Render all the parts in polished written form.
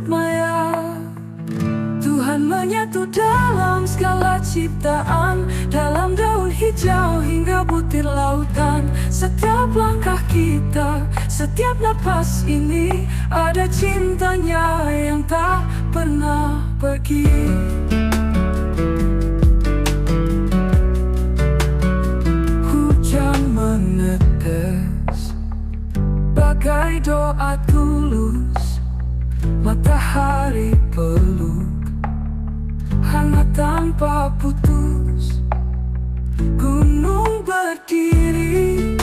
sudut maya. Tuhan menyatu dalam segala ciptaan, dalam daun hijau hingga butir lautan. Setiap langkah kita, setiap napas ini, ada cintanya yang tak pernah pergi. Hujan menetes bagai doa tulus, matahari peluk hangat tanpa putus. Gunung berdiri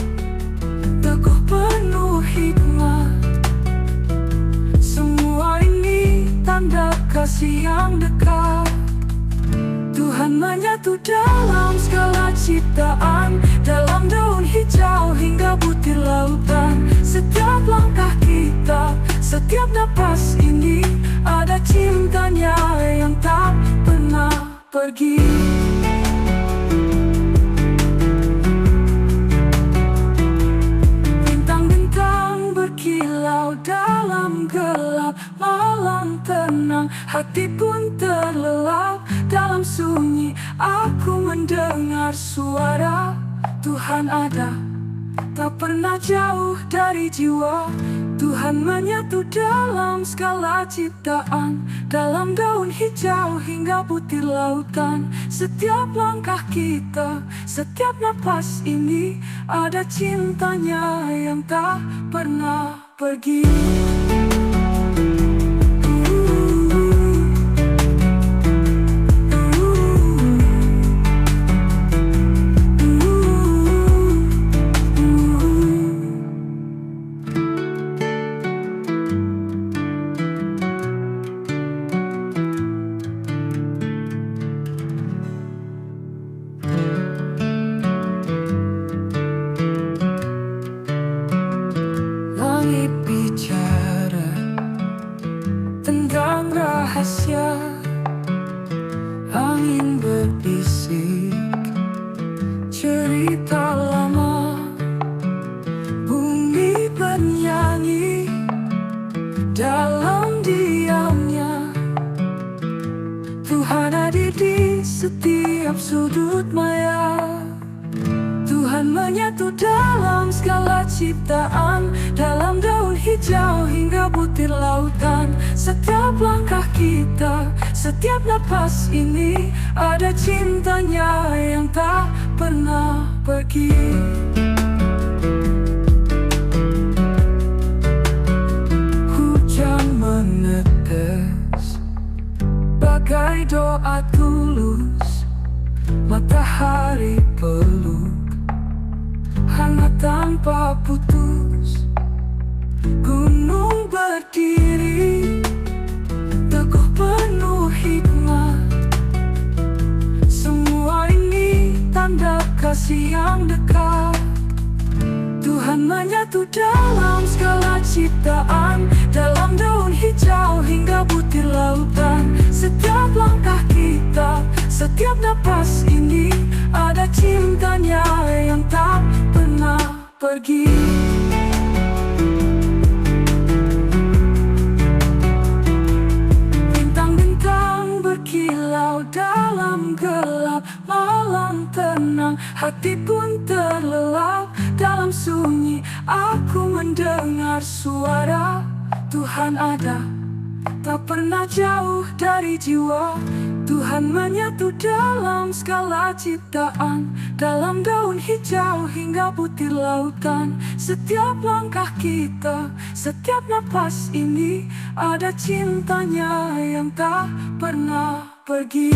teguh penuh hikmat. Semua ini tanda kasih yang dekat. Tuhan menyatu dalam segala ciptaan, dalam daun hijau hingga butir lautan. Setiap langkah kita, setiap napas ini, ada cintanya yang tak pernah pergi. Bintang-bintang berkilau dalam gelap, malam tenang, hati pun terlelap. Dalam sunyi aku mendengar suara Tuhan ada, tak pernah jauh dari jiwa. Tuhan menyatu dalam segala ciptaan, dalam daun hijau hingga butir lautan. Setiap langkah kita, setiap napas ini, ada cintanya yang tak pernah pergi. Langit bicara tentang rahasia, angin berbisik cerita lama, bumi bernyanyi dalam diamnya. Tuhan hadir di setiap sudut maya. Tuhan menyatu dalam segala ciptaan, dalam daun hijau hingga butir lautan. Setiap langkah kita, setiap napas ini, ada cintanya yang tak pernah pergi. Hujan menetes bagai doa tulus, matahari peluk hangat tanpa putus. Gunung berdiri teguh penuh hikmat. Semua ini tanda kasih yang dekat. Tuhan menyatu dalam segala ciptaan, dalam daun hijau hingga butir lautan. Setiap langkah kita, setiap napas ini, ada cintanya yang tak pernah pergi. Bintang-bintang berkilau dalam gelap, malam tenang, hati pun terlelap. Dalam sunyi aku mendengar suara Tuhan ada, tak pernah jauh dari jiwa. Tuhan menyatu dalam segala ciptaan, dalam daun hijau hingga butir lautan. Setiap langkah kita, setiap napas ini, ada cintanya yang tak pernah pergi.